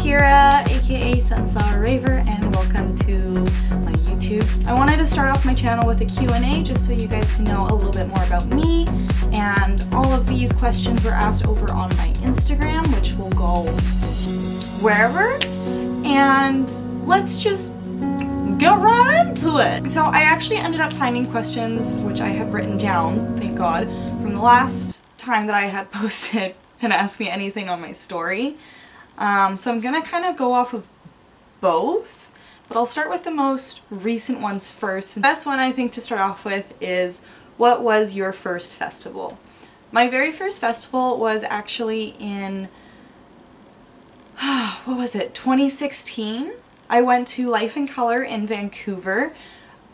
Kira, aka Sunflower Raver, and welcome to my YouTube. I wanted to start off my channel with a Q&A just so you guys can know a little bit more about me, and all of these questions were asked over on my Instagram, which will go wherever, and let's just get right into it. So I actually ended up finding questions which I had written down, thank God, from the last time that I had posted and asked me anything on my story. So I'm gonna kind of go off of both, but I'll start with the most recent ones first. The best one I think to start off with is, what was your first festival? My very first festival was actually in, what was it, 2016? I went to Life in Color in Vancouver.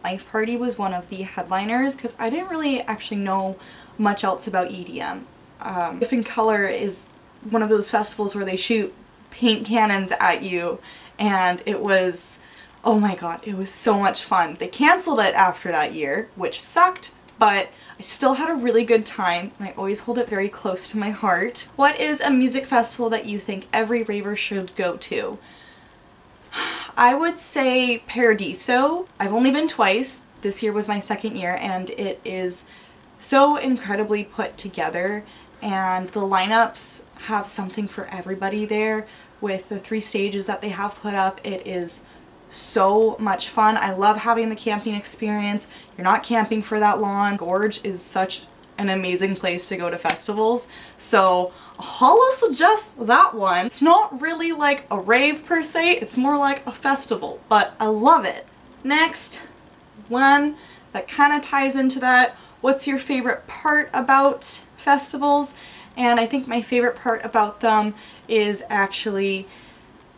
Life Party was one of the headliners because I didn't really actually know much else about EDM. Life in Color is one of those festivals where they shoot paint cannons at you, and it was, oh my god, it was so much fun. They canceled it after that year, which sucked, but I still had a really good time, and I always hold it very close to my heart. What is a music festival that you think every raver should go to? I would say Paradiso. I've only been twice. This year was my second year, and it is so incredibly put together, and the lineups have something for everybody there. With the 3 stages that they have put up, it is so much fun. I love having the camping experience. You're not camping for that long. Gorge is such an amazing place to go to festivals, so I'll suggest that one. It's not really like a rave per se, it's more like a festival, but I love it. Next one that kind of ties into that, what's your favorite part about festivals? And I think my favorite part about them is actually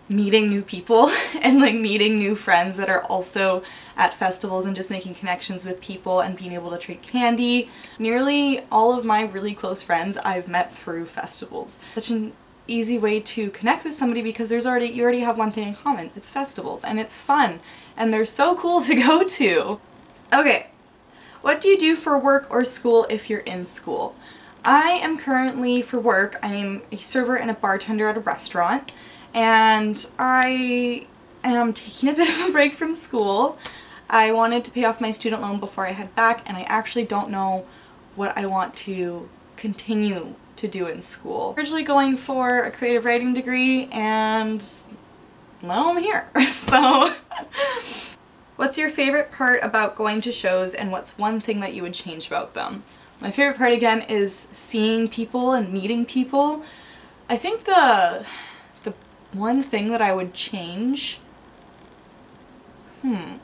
meeting new people and like meeting new friends that are also at festivals and just making connections with people and being able to trade candy. Nearly all of my really close friends I've met through festivals. Such an easy way to connect with somebody because you already have one thing in common. It's festivals, and it's fun, and they're so cool to go to. Okay, what do you do for work or school if you're in school? I am currently, for work, I'm a server and a bartender at a restaurant, and I am taking a bit of a break from school. I wanted to pay off my student loan before I head back, and I actually don't know what I want to continue to do in school. Originally going for a creative writing degree, and now I'm here. So, what's your favorite part about going to shows, and what's one thing that you would change about them? My favorite part, again, is seeing people and meeting people. I think the one thing that I would change, the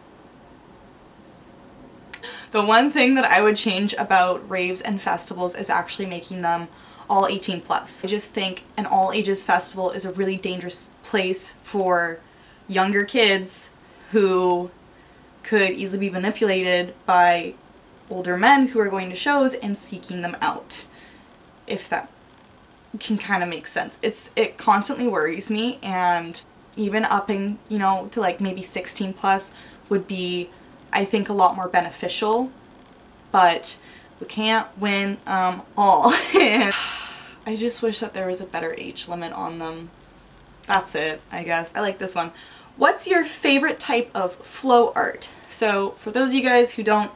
one thing that I would change about raves and festivals is actually making them all 18 plus. I just think an all ages festival is a really dangerous place for younger kids who could easily be manipulated by older men who are going to shows and seeking them out, if that can kind of make sense. It constantly worries me, and even upping, you know, to like maybe 16 plus would be, I think, a lot more beneficial, but we can't win all. I just wish that there was a better age limit on them. That's it, I guess. I like this one. What's your favorite type of flow art? So for those of you guys who don't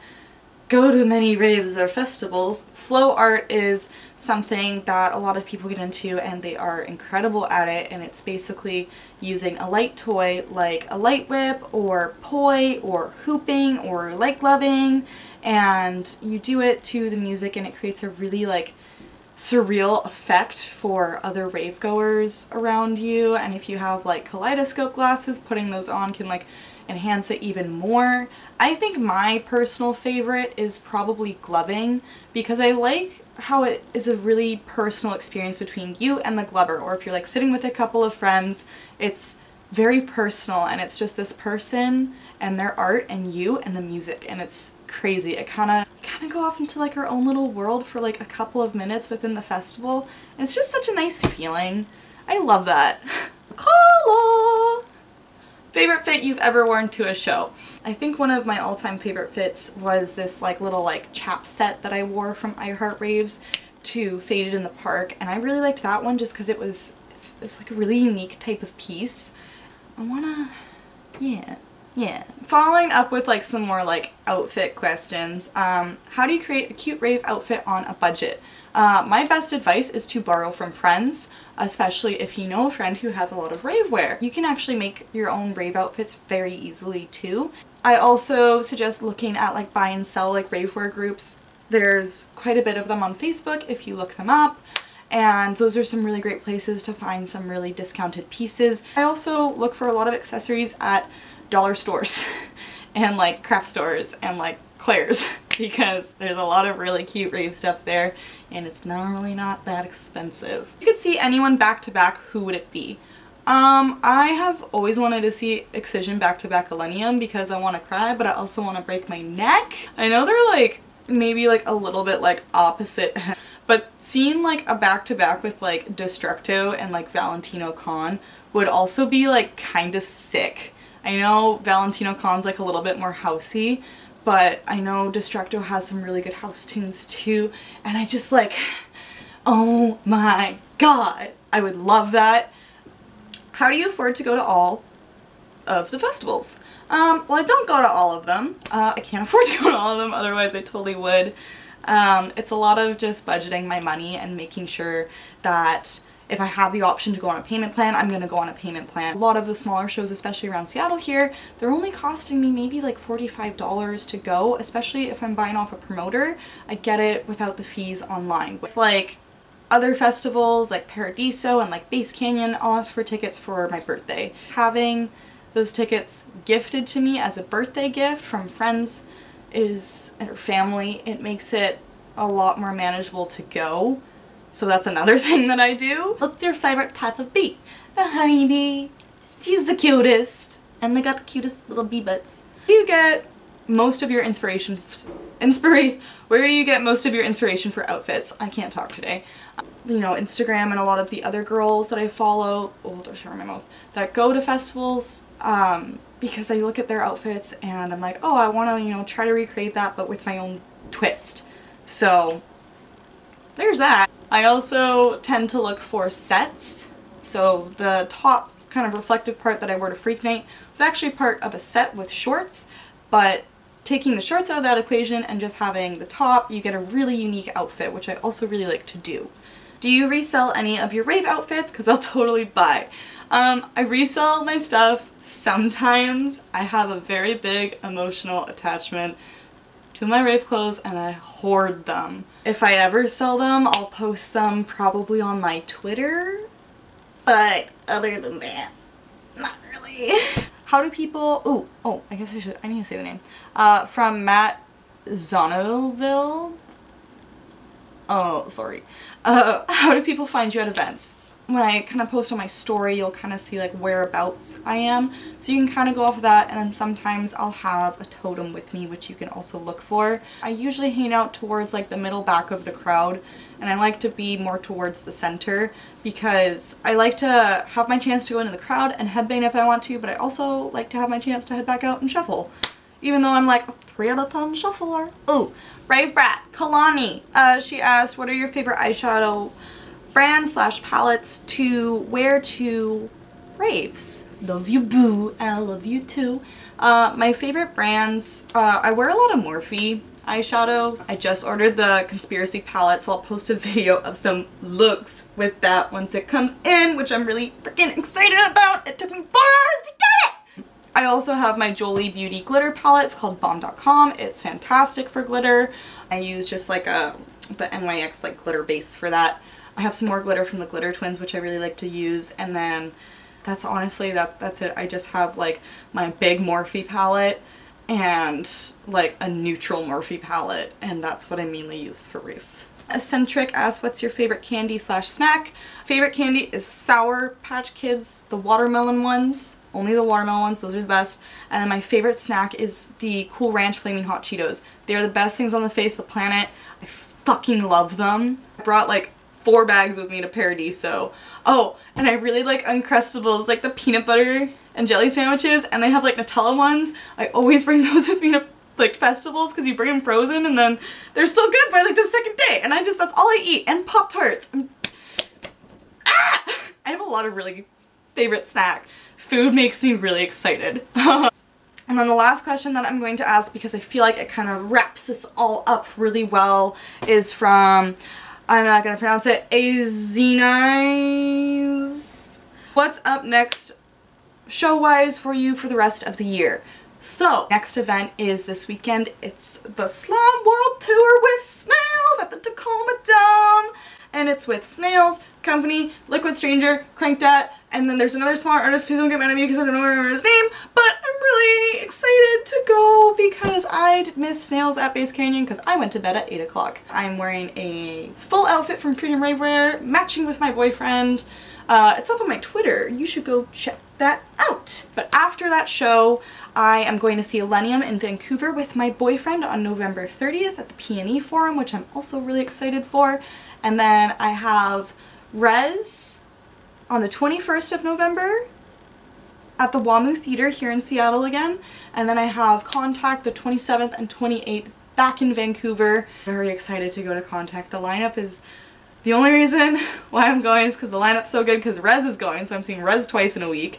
go to many raves or festivals, flow art is something that a lot of people get into, and they are incredible at it, and it's basically using a light toy like a light whip or poi or hooping or light gloving, and you do it to the music, and it creates a really like surreal effect for other rave goers around you. And if you have like kaleidoscope glasses, putting those on can like enhance it even more. I think my personal favorite is probably gloving, because I like how it is a really personal experience between you and the glover, or if you're like sitting with a couple of friends, it's very personal, and it's just this person and their art and you and the music, and it's crazy. It kind of go off into like our own little world for like a couple of minutes within the festival, and it's just such a nice feeling. I love that. Cola! Favorite fit you've ever worn to a show? I think one of my all-time favorite fits was this like little like chap set that I wore from I Heart Raves to Faded in the Park, and I really liked that one just because it was it's like a really unique type of piece. I wanna, yeah. Following up with like some more like outfit questions. How do you create a cute rave outfit on a budget? My best advice is to borrow from friends, especially if you know a friend who has a lot of rave wear. You can actually make your own rave outfits very easily too. I also suggest looking at like buy and sell like rave wear groups. There's quite a bit of them on Facebook if you look them up. And those are some really great places to find some really discounted pieces. I also look for a lot of accessories at dollar stores and like craft stores and like Claire's because there's a lot of really cute rave stuff there and it's normally not that expensive. If you could see anyone back to back, who would it be? I have always wanted to see Excision back to back Millennium because I want to cry, but I also want to break my neck. I know they're like maybe like a little bit like opposite, but seeing like a back to back with like Destructo and like Valentino Con would also be like kind of sick. I know Valentino Con's like a little bit more housey, but I know Destructo has some really good house tunes too, and I just like, oh my god, I would love that. How do you afford to go to all of the festivals? Well, I don't go to all of them. I can't afford to go to all of them, otherwise I totally would. It's a lot of just budgeting my money and making sure that if I have the option to go on a payment plan, I'm gonna go on a payment plan. A lot of the smaller shows, especially around Seattle here, they're only costing me maybe like $45 to go, especially if I'm buying off a promoter. I get it without the fees online. With like other festivals like Paradiso and like Base Canyon, I'll ask for tickets for my birthday. Having those tickets gifted to me as a birthday gift from friends or family, it makes it a lot more manageable to go. So that's another thing that I do. What's your favorite type of bee? The honeybee. He's the cutest. And they got the cutest little bee butts. Where do you get most of your inspiration for outfits? I can't talk today. You know, Instagram and a lot of the other girls that I follow, oh, there's hair in my mouth, that go to festivals, because I look at their outfits and I'm like, oh, I want to, you know, try to recreate that but with my own twist. So there's that. I also tend to look for sets. So the top kind of reflective part that I wore to Freak Night was actually part of a set with shorts, but taking the shorts out of that equation and just having the top, you get a really unique outfit, which I also really like to do. Do you resell any of your rave outfits? Because I'll totally buy. I resell my stuff sometimes. I have a very big emotional attachment to my rave clothes and I hoard them. If I ever sell them, I'll post them probably on my Twitter, but other than that, not really. How do people, I guess I need to say the name. From Matt Zoneville. Oh, sorry. How do people find you at events? When I kind of post on my story, you'll kind of see like whereabouts I am. So you can kind of go off of that, and then sometimes I'll have a totem with me, which you can also look for. I usually hang out towards like the middle back of the crowd, and I like to be more towards the center because I like to have my chance to go into the crowd and headbang if I want to, but I also like to have my chance to head back out and shuffle. Even though I'm like a 3 out of 10 shuffler. Ooh, Rave Brat, Kalani. She asked, what are your favorite eyeshadow brands / palettes to wear to raves? Love you, boo. I love you too. My favorite brands, I wear a lot of Morphe eyeshadows. I just ordered the Conspiracy palette, so I'll post a video of some looks with that once it comes in, which I'm really freaking excited about. It took me 4 hours to get it! I also have my Jolie Beauty glitter palette. It's called Bomb.com. It's fantastic for glitter. I use just like the NYX like glitter base for that. I have some more glitter from the Glitter Twins, which I really like to use, and then that's honestly, that's it. I just have like my big Morphe palette and like a neutral Morphe palette, and that's what I mainly use for race. Eccentric asks, what's your favorite candy / snack? Favorite candy is Sour Patch Kids, the watermelon ones. Only the watermelon ones, those are the best. And then my favorite snack is the Cool Ranch Flaming Hot Cheetos. They are the best things on the face of the planet. I fucking love them. I brought like 4 bags with me to Paradiso. Oh, and I really like Uncrustables, like the peanut butter and jelly sandwiches, and they have like Nutella ones. I always bring those with me to like festivals because you bring them frozen and then they're still good by like the second day, and that's all I eat. And Pop-Tarts. I have a lot of really favorite snacks. Food makes me really excited. And then the last question that I'm going to ask, because I feel like it kind of wraps this all up really well, is from, I'm not going to pronounce it, Azenize. What's up next show-wise for you for the rest of the year? So, next event is this weekend. It's the Slum World Tour with Snails at the Tacoma Dome. And it's with Snails, Company, Liquid Stranger, Crankdat, and then there's another smaller artist. Please don't get mad at me because I don't remember his name, but I'm really excited to go because I'd missed Snails at Base Canyon because I went to bed at 8 o'clock. I'm wearing a full outfit from Freedom Ravewear, matching with my boyfriend. It's up on my Twitter. You should go check that out. But after that show, I am going to see Elenium in Vancouver with my boyfriend on November 30th at the P&E Forum, which I'm also really excited for. And then I have Rez on the 21st of November at the WAMU Theater here in Seattle again. And then I have Contact the 27th and 28th back in Vancouver. Very excited to go to Contact. The lineup is... The only reason why I'm going is because the lineup's so good because Rez is going, so I'm seeing Rez twice in a week.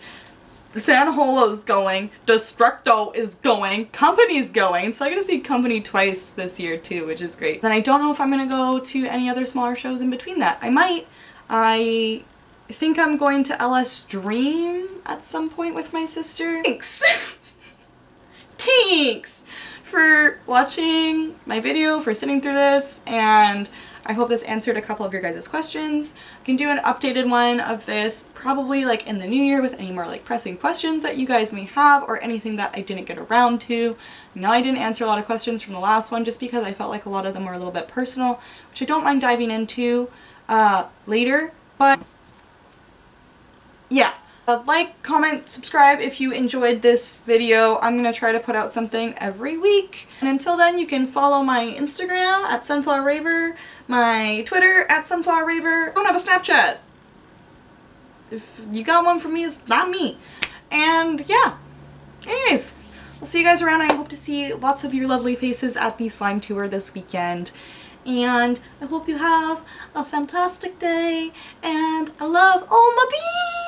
San Holo's going, Destructo is going, Company's going, so I get to see Company twice this year too, which is great. Then I don't know if I'm going to go to any other smaller shows in between that. I might. I think I'm going to LS Dream at some point with my sister. Thanks! Thanks for watching my video, for sitting through this, and I hope this answered a couple of your guys' questions. I can do an updated one of this probably like in the new year with any more like pressing questions that you guys may have or anything that I didn't get around to. I know I didn't answer a lot of questions from the last one just because I felt like a lot of them were a little bit personal, which I don't mind diving into later, but yeah. Like, comment, subscribe if you enjoyed this video. I'm gonna try to put out something every week. And until then, you can follow my Instagram at SunflowerRaver, my Twitter at SunflowerRaver. I don't have a Snapchat. If you got one for me, it's not me. And yeah. Anyways, I'll see you guys around. I hope to see lots of your lovely faces at the slime tour this weekend. And I hope you have a fantastic day. And I love all my bees!